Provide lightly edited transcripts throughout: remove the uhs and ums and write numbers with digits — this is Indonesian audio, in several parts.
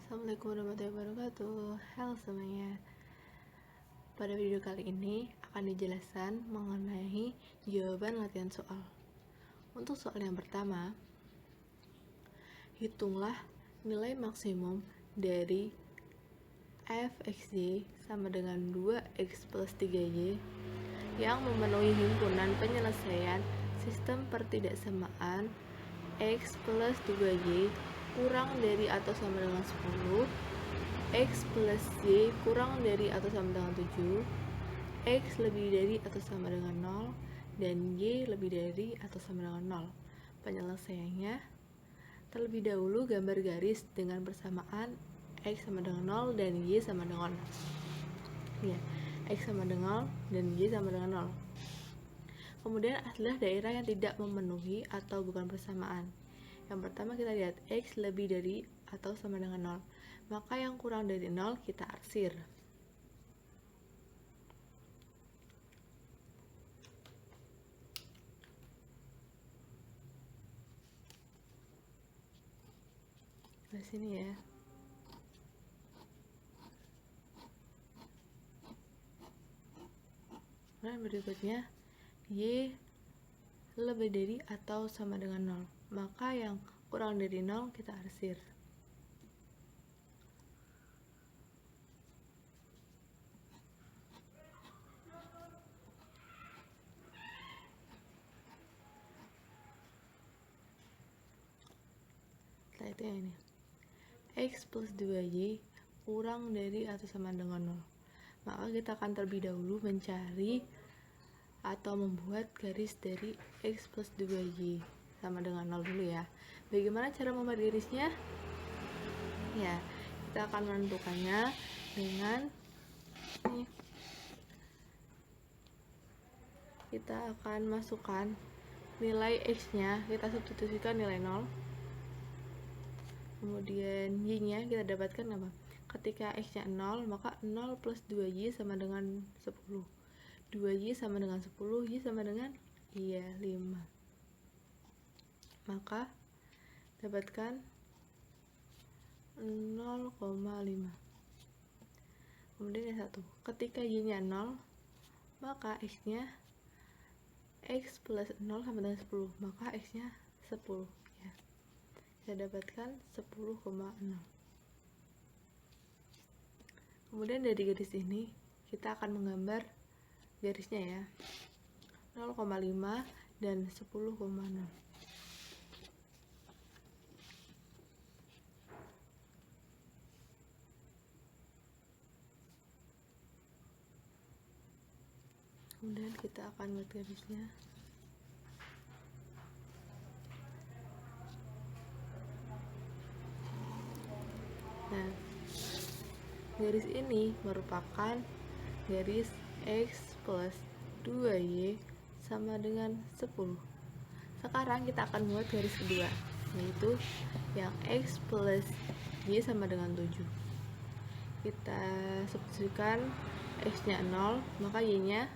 Assalamualaikum warahmatullahi wabarakatuh. Halo semuanya. Pada video kali ini akan dijelaskan mengenai jawaban latihan soal. Untuk soal yang pertama, hitunglah nilai maksimum dari f(x)y sama dengan 2x plus 3y yang memenuhi himpunan penyelesaian sistem pertidaksamaan x plus 2y kurang dari atau sama dengan 10, x plus y kurang dari atau sama dengan 7, x lebih dari atau sama dengan 0, dan y lebih dari atau sama dengan 0. Penyelesaiannya, terlebih dahulu gambar garis dengan persamaan x sama dengan 0 dan y sama dengan 0. Ya, x sama dengan 0 dan y sama dengan 0. Kemudian adalah daerah yang tidak memenuhi atau bukan persamaan. Yang pertama kita lihat x lebih dari atau sama dengan 0. Maka yang kurang dari 0 kita arsir. Di sini ya. Dan berikutnya y lebih dari atau sama dengan 0. Maka yang kurang dari 0 kita arsir. Setelah itu yang ini, x plus 2y kurang dari atau sama dengan 0. Maka kita akan terlebih dahulu mencari atau membuat garis dari x plus 2y sama dengan 0 dulu ya. Bagaimana cara membuat garisnya? Ya, kita akan menentukannya dengan ini. Kita akan masukkan nilai x-nya, kita substitusikan nilai 0. Kemudian y-nya kita dapatkan apa? Ketika x-nya 0, maka 0 plus 2y sama dengan 10. 2y sama dengan 10, y sama dengan 5. Maka dapatkan 0,5. Kemudian yang satu, ketika y-nya 0, maka x-nya x plus 0 sama dengan 10, maka x-nya 10 ya. Saya dapatkan 10,0. Kemudian dari garis ini kita akan menggambar garisnya ya. 0,5 dan 10,0. Kemudian kita akan buat garisnya. Nah, garis ini merupakan garis x plus 2y sama dengan 10. Sekarang kita akan buat garis kedua, yaitu yang x plus y sama dengan 7. Kita substitusikan x-nya 0, maka y-nya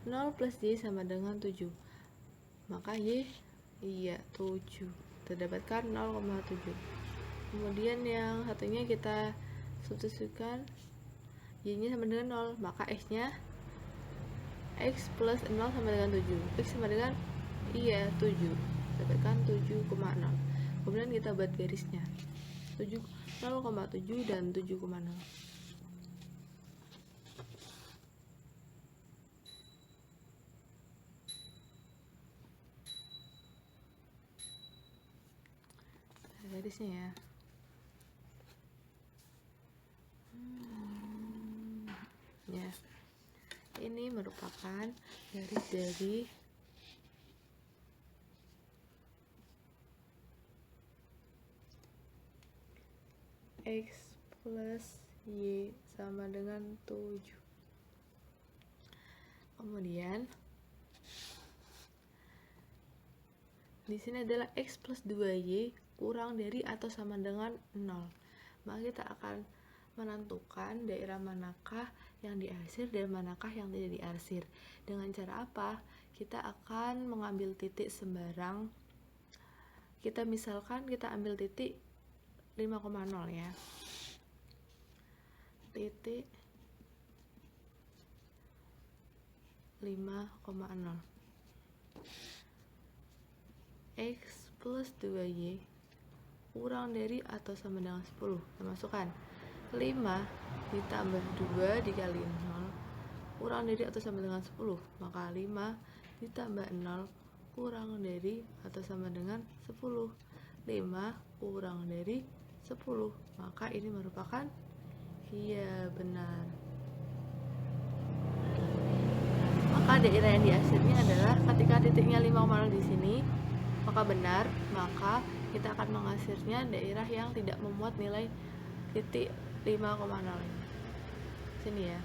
0 plus y sama dengan 7. Maka y 7. Terdapatkan 0,7. Kemudian yang satunya kita substitusikan y-nya sama dengan 0, maka x-nya x plus 0 sama dengan 7. X sama dengan 7. Dapatkan 7,0. Kemudian kita buat garisnya. 0,7 dan 7,0. Garisnya ya. Ya. Ini merupakan garis dari x plus y sama dengan 7. Kemudian di sini adalah x plus 2y kurang dari atau sama dengan 0. Maka kita akan menentukan daerah manakah yang diarsir dan manakah yang tidak diarsir. Dengan cara apa? Kita akan mengambil titik sembarang. Kita misalkan kita ambil titik 5,0 ya. titik 5,0. X plus 2Y kurang dari atau sama dengan 10. Kita masukkan 5 ditambah 2 dikali 0 kurang dari atau sama dengan 10. Maka 5 ditambah 0 kurang dari atau sama dengan 10. 5 kurang dari 10. Maka ini merupakan iya, benar. Maka daerah yang diaksesnya adalah ketika titiknya 5,0 di sini, maka benar, maka kita akan mengaksesnya daerah yang tidak memuat nilai titik 5,0 ini. Sini ya.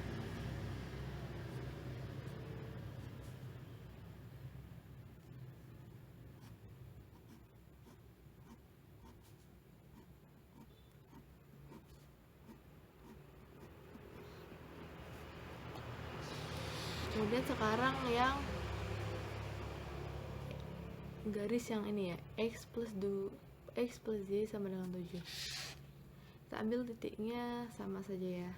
Kemudian sekarang yang garis yang ini ya, X plus Y sama dengan 7. Kita ambil titiknya sama saja ya.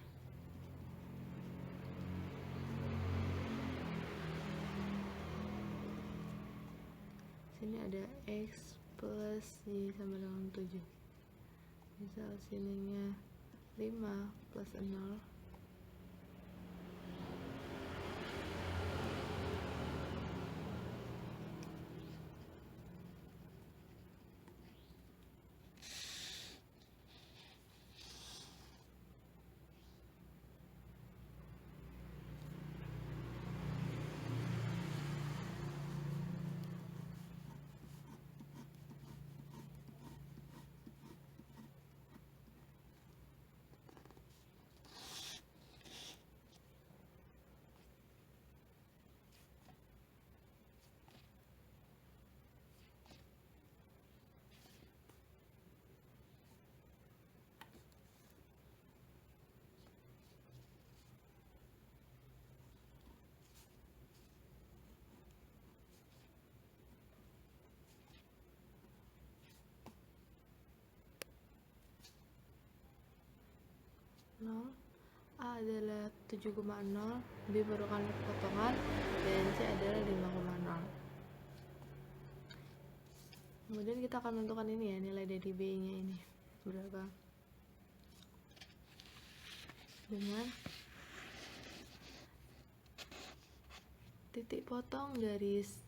Sini ada X plus Y sama dengan 7. Misal sininya 5 plus 0. A adalah 7,0, B merupakan potongan, dan C adalah 5,0. Kemudian kita akan menentukan ini ya, nilai dari B nya ini berapa. Dengan titik potong garis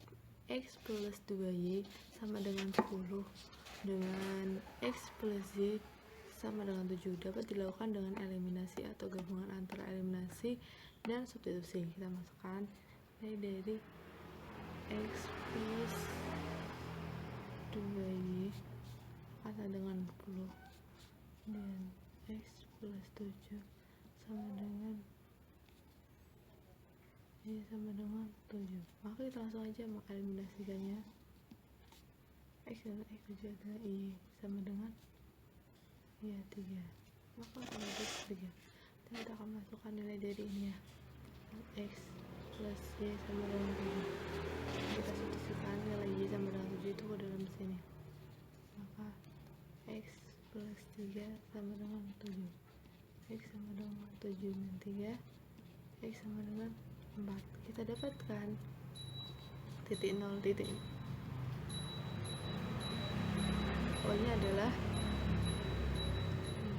X plus 2Y sama dengan 10 dengan X plus Y sama dengan 7 dapat dilakukan dengan eliminasi atau gabungan antara eliminasi dan substitusi. Kita masukkan nilai dari X plus 2Y sama dengan 10 dan X plus 7 sama dengan Y sama dengan 7. Maka kita langsung aja mengeliminasikannya. X dan X 7 adalah Y sama dengan ya 3. Maka otomatis 3. Dan kita akan masukkan nilai dari ini ya, X plus Y sama dengan 7. Kita substitusikan nilai Y sama dengan 7 itu ke dalam sini. Maka X plus 3 sama dengan 7. X sama dengan 7 dan 3. X sama dengan 4. Kita dapatkan titik 0 titik. O nya adalah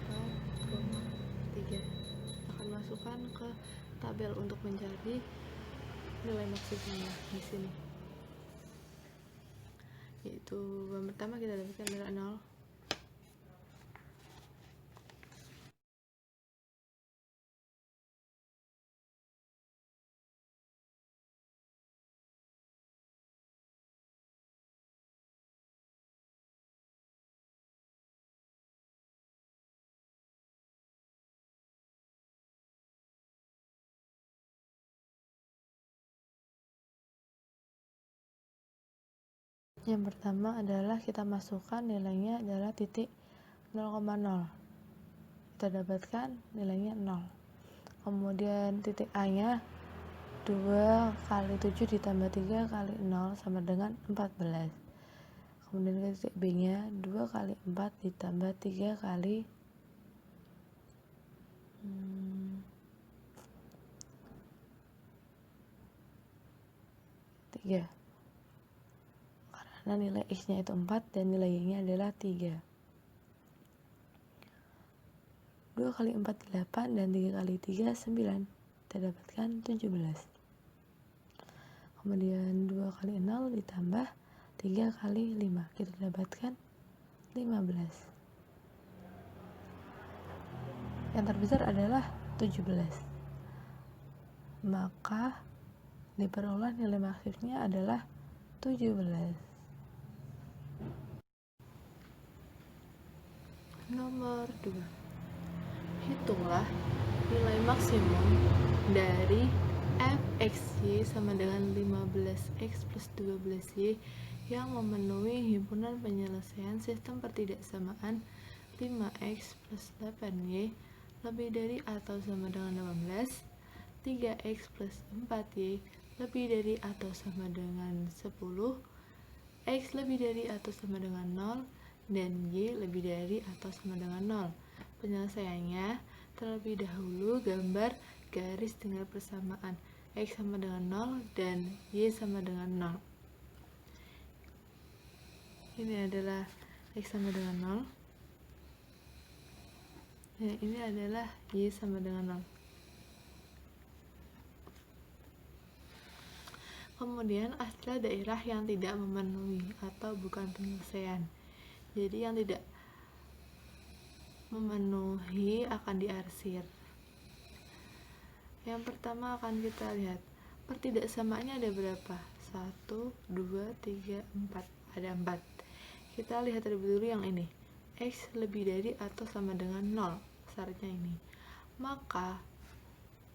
4,3. Akan masukkan ke tabel untuk mencari nilai maksimumnya di sini. Yaitu yang pertama kita dapatkan adalah 0. Yang pertama adalah kita masukkan nilainya adalah titik 0,0. Kita dapatkan nilainya 0. Kemudian titik A nya 2 kali 7 ditambah 3 kali 0 sama dengan 14. Kemudian titik B nya 2 kali 4 ditambah 3 kali 3 karena nilai X nya itu 4 dan nilai Y nya adalah 3. 2 kali 4 8 dan 3 kali 3 9, kita dapatkan 17. Kemudian 2 kali 0 ditambah 3 kali 5, kita dapatkan 15. Yang terbesar adalah 17. Maka diperoleh nilai maksimumnya adalah 17. Nomor 2. Hitunglah nilai maksimum dari fxy sama dengan 15x plus 12y yang memenuhi himpunan penyelesaian sistem pertidaksamaan 5x plus 8y lebih dari atau sama dengan 18, 3x plus 4y lebih dari atau sama dengan 10, x lebih dari atau sama dengan 0, dan y lebih dari atau sama dengan 0. Penyelesaiannya, terlebih dahulu gambar garis dengan persamaan x sama dengan 0 dan y sama dengan 0. Ini adalah x sama dengan 0 dan ini adalah y sama dengan 0. Kemudian asal daerah yang tidak memenuhi atau bukan penyelesaian. Jadi yang tidak memenuhi akan diarsir. Yang pertama akan kita lihat pertidaksamaannya ada berapa? 1, 2, 3, 4. Ada 4. Kita lihat terlebih dulu yang ini. X lebih dari atau sama dengan 0. Syaratnya ini. Maka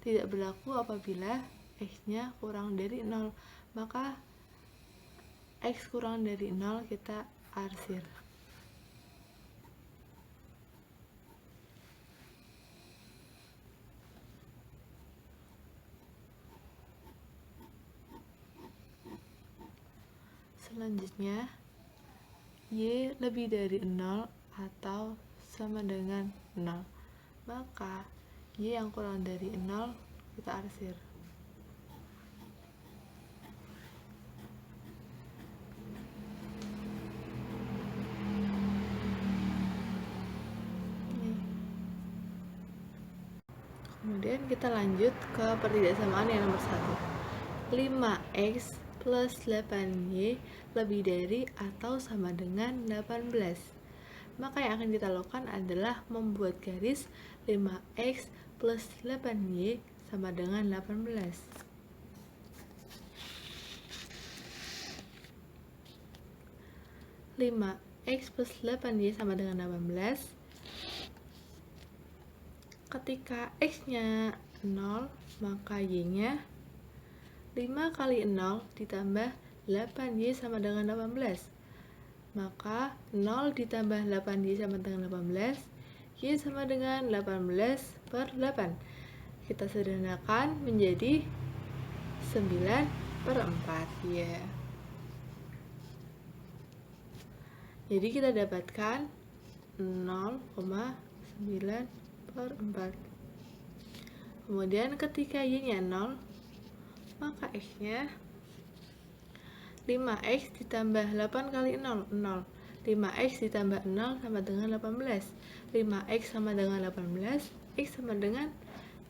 tidak berlaku apabila X-nya kurang dari 0. Maka X kurang dari 0 kita arsir. Selanjutnya, Y lebih dari 0 atau sama dengan 0. Maka Y yang kurang dari 0 kita arsir. Kemudian kita lanjut ke pertidaksamaan yang nomor 1. 5x plus 8y lebih dari atau sama dengan 18. Maka yang akan kita lakukan adalah membuat garis 5x plus 8y sama dengan 18. 5x plus 8y sama dengan 18. Ketika x-nya 0, maka y-nya 5 kali 0 ditambah 8y sama dengan 18. Maka 0 ditambah 8y sama dengan 18, y sama dengan 18 per 8. Kita sederhanakan menjadi 9 per 4 ya. Jadi kita dapatkan 0,9 per 4. Kemudian ketika y-nya 0, maka x-nya 5x ditambah 8 kali 0, 0. 5x ditambah 0 sama dengan 18. 5x sama dengan 18, x sama dengan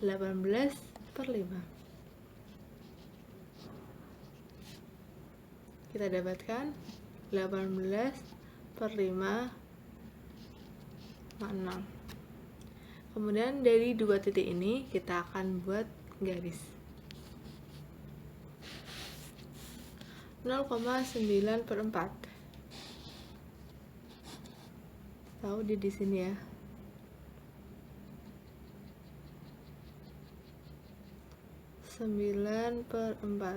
18 per 5. Kita dapatkan 18 per 5 0. Kemudian dari dua titik ini kita akan buat garis 0,9 per 4. Tahu di sini ya. 9 per 4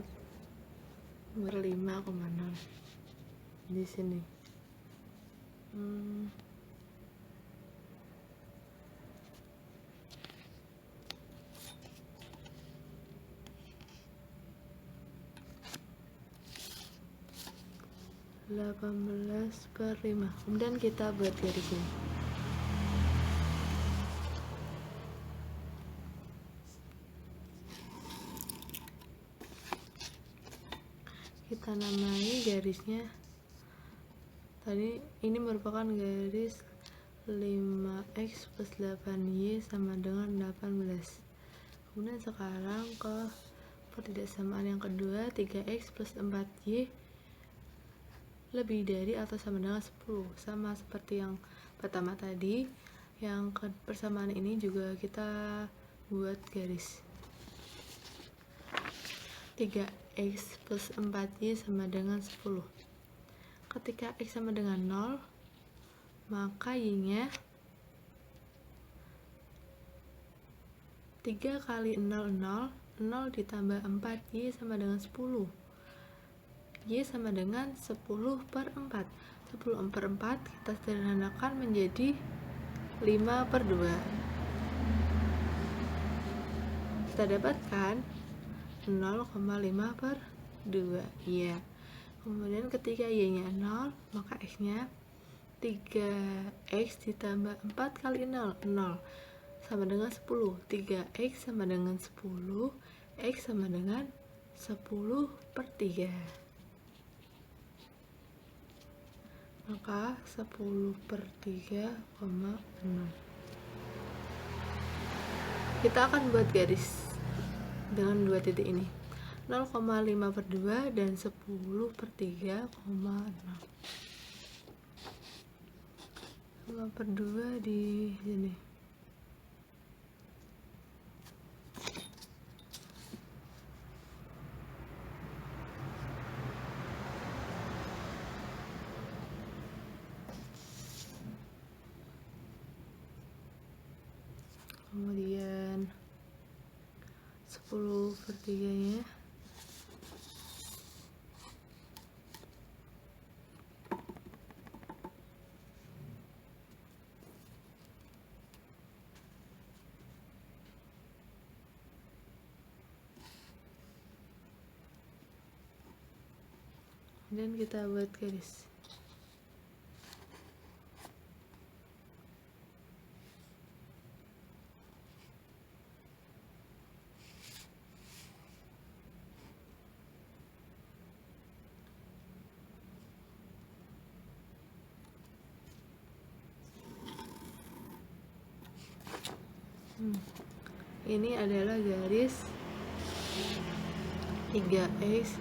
nomor 5,0 di sini. 18 per 5. Kemudian kita buat garis ini. kita namai garisnya. Tadi ini merupakan garis 5x plus 8y sama dengan 18. Kemudian sekarang ke pertidaksamaan yang kedua, 3x plus 4y lebih dari atau sama dengan 10. Sama seperti yang pertama tadi, yang persamaan ini juga kita buat garis. 3x plus 4y sama dengan 10. Ketika x sama dengan 0, maka y-nya 3 kali 0, 0 ditambah 4y sama dengan 10. Y sama dengan 10 per 4. 10 per 4 kita sederhanakan menjadi 5 per 2. Kita dapatkan 0,5 per 2. Iya. Kemudian ketika y-nya 0, maka x-nya 3x ditambah 4 kali 0, 0 sama dengan 10. 3x sama dengan 10, x sama dengan 10 per 3. Maka 10 per 3, 6. Kita akan buat garis dengan dua titik ini. 0,5 per 2 dan 10 per 3, 5 per 2 di sini. Kemudian 10 per 3 nya dan kita buat garis. Ini adalah garis 3x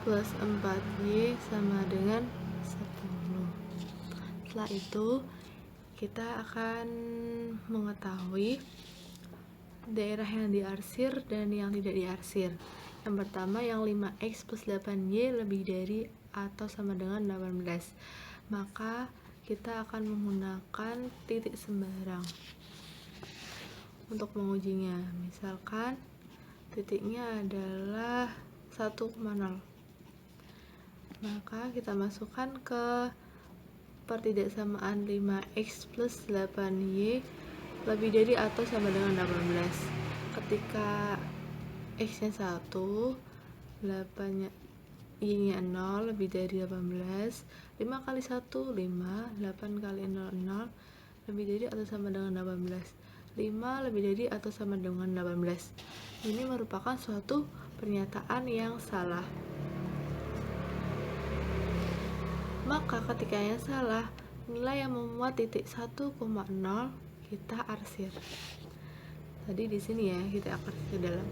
plus 4y sama dengan 10. Setelah itu kita akan mengetahui daerah yang diarsir dan yang tidak diarsir. Yang pertama, yang 5x plus 8y lebih dari atau sama dengan 18. Maka kita akan menggunakan titik sembarang untuk mengujinya. Misalkan titiknya adalah 1,0, maka kita masukkan ke pertidaksamaan 5x plus 8y lebih dari atau sama dengan 18. Ketika x nya 1, 8 nya y-nya 0 lebih dari 18, 5 kali 1, 5, 8 kali 0, 0 lebih dari atau sama dengan 18. 5 lebih dari atau sama dengan 18. Ini merupakan suatu pernyataan yang salah. Maka ketika yang salah, nilai yang memuat titik 1,0 kita arsir. Tadi di sini ya, kita arsir ke dalam.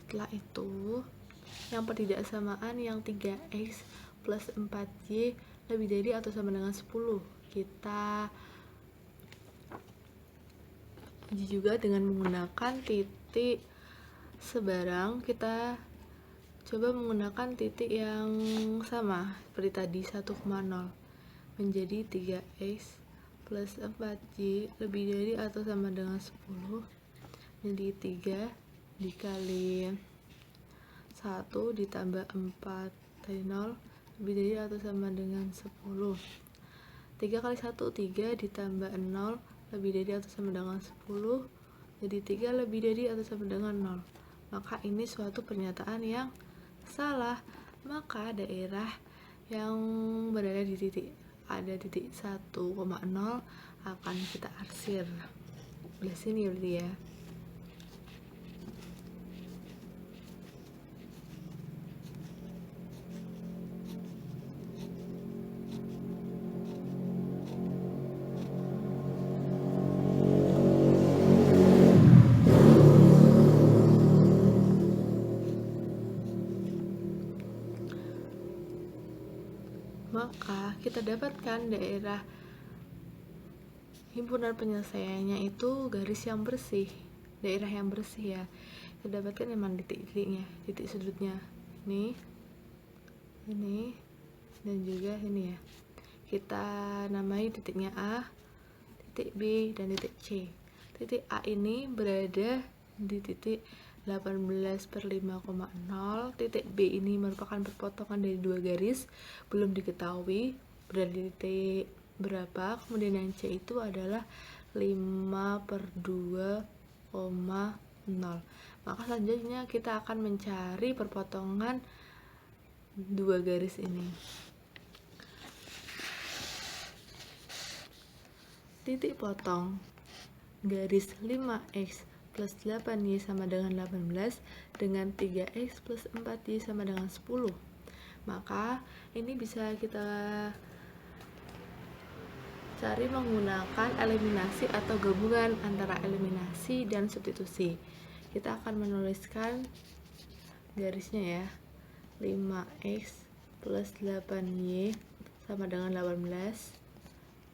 Setelah itu, yang pertidaksamaan yang 3x plus 4y lebih dari atau sama dengan 10. Kita uji juga dengan menggunakan titik sebarang. Kita coba menggunakan titik yang sama seperti tadi, 1,0 menjadi 3x plus 4y lebih dari atau sama dengan 10 jadi 3 dikali 1 ditambah 4 dari 0 lebih dari atau sama dengan 10. 3 kali 1 3 ditambah 0 lebih dari atau sama dengan 10, jadi 3 lebih dari atau sama dengan 0. Maka ini suatu pernyataan yang salah. Maka daerah yang berada di titik ada titik 1,0 akan kita arsir belah sini berarti ya. Maka kita dapatkan daerah himpunan penyelesaiannya itu garis yang bersih, daerah yang bersih ya. Kita dapatkan memang titik-titiknya, titik sudutnya ini dan juga ini ya. Kita namai titiknya A, titik B, dan titik C. Titik A ini berada di titik 18/5,0. Titik B ini merupakan perpotongan dari dua garis, belum diketahui berada di titik berapa. Kemudian yang C itu adalah 5/2,0. Maka selanjutnya kita akan mencari perpotongan dua garis ini. Titik potong garis 5x plus 8y sama dengan 18 dengan 3x plus 4y sama dengan 10. Maka ini bisa kita cari menggunakan eliminasi atau gabungan antara eliminasi dan substitusi. Kita akan menuliskan garisnya ya. 5x plus 8y sama dengan 18,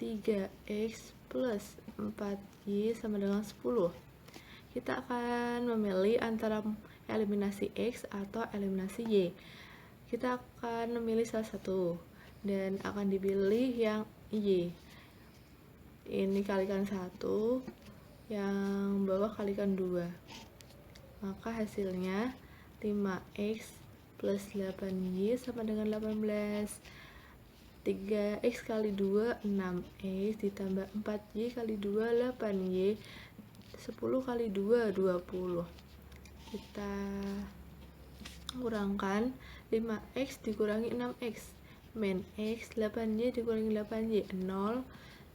3x plus 4y sama dengan 10. Kita akan memilih antara eliminasi x atau eliminasi y. Kita akan memilih salah satu dan akan dipilih yang y. Ini kalikan 1, yang bawah kalikan 2. Maka hasilnya 5x plus 8y sama dengan 18. 3x kali 2 6x ditambah 4y kali 2 8y, 10 kali 2 20. Kita kurangkan 5x dikurangi 6x min x, 8y dikurangi 8y 0,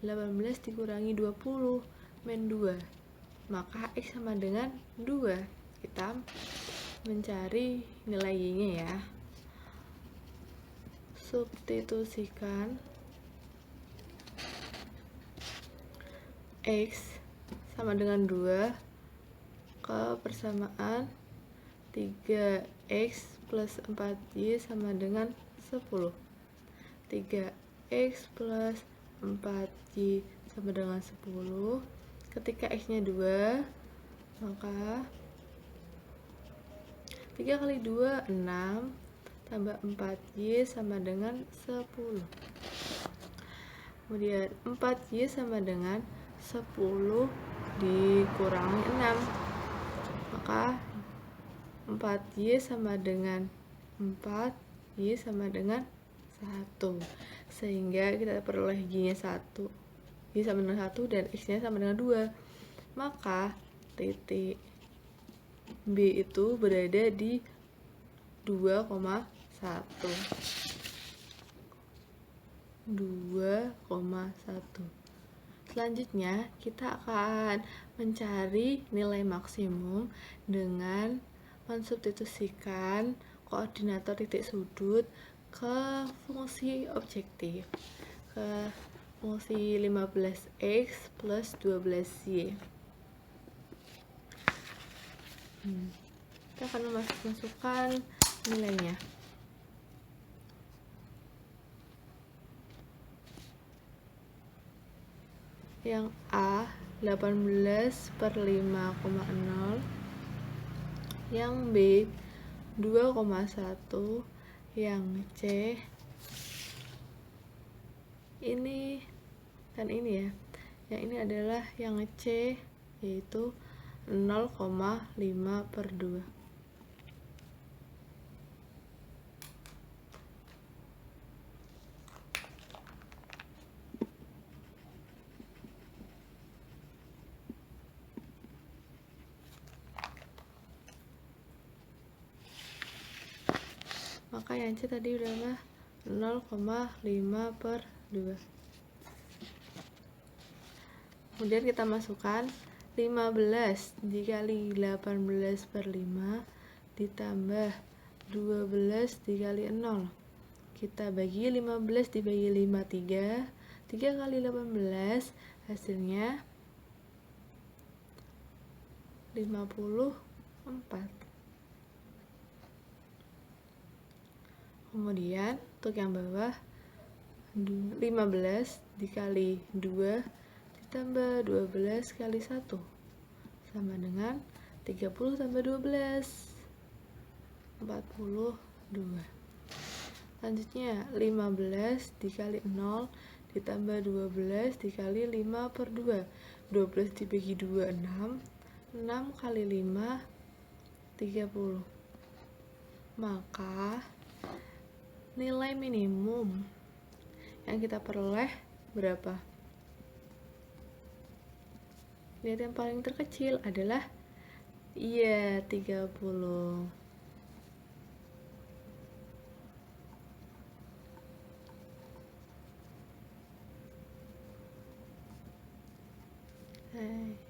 18 dikurangi 20 min 2. Maka x sama dengan 2. Kita mencari nilai y nya ya. Substitusikan x sama dengan 2 ke persamaan 3x plus 4y sama dengan 10. 3x plus 4y sama dengan 10. Ketika x nya 2, maka 3 kali 2 6 tambah 4y sama dengan 10. Kemudian 4y sama dengan 10 dikurangi 6. Maka 4y sama dengan 4, y sama dengan 1. Sehingga kita peroleh y nya 1. Y sama dengan 1 dan x nya sama dengan 2. Maka titik B itu berada di 2,1. Selanjutnya kita akan mencari nilai maksimum dengan mensubstitusikan koordinator titik sudut ke fungsi objektif, ke fungsi 15x plus 12y. Kita akan memasukkan nilainya. Yang A 18/5,0, yang B 2,1, yang C ini dan ini ya. Yang ini adalah yang C, yaitu 0,5/2. Maka yang C tadi adalah 0,5/2. Kemudian kita masukkan 15 dikali 18/5 ditambah 12 dikali 0. Kita bagi 15 dibagi 5, 3. 3 kali 18 hasilnya 54. Kemudian untuk yang bawah 15 dikali 2 ditambah 12 kali 1 sama dengan 30 tambah 12, 42. Selanjutnya 15 dikali 0 ditambah 12 dikali 5/2. 12 dibagi 2, 6. 6 kali 5, 30. Maka nilai minimum yang kita peroleh berapa? Lihat yang paling terkecil adalah 30. Hai.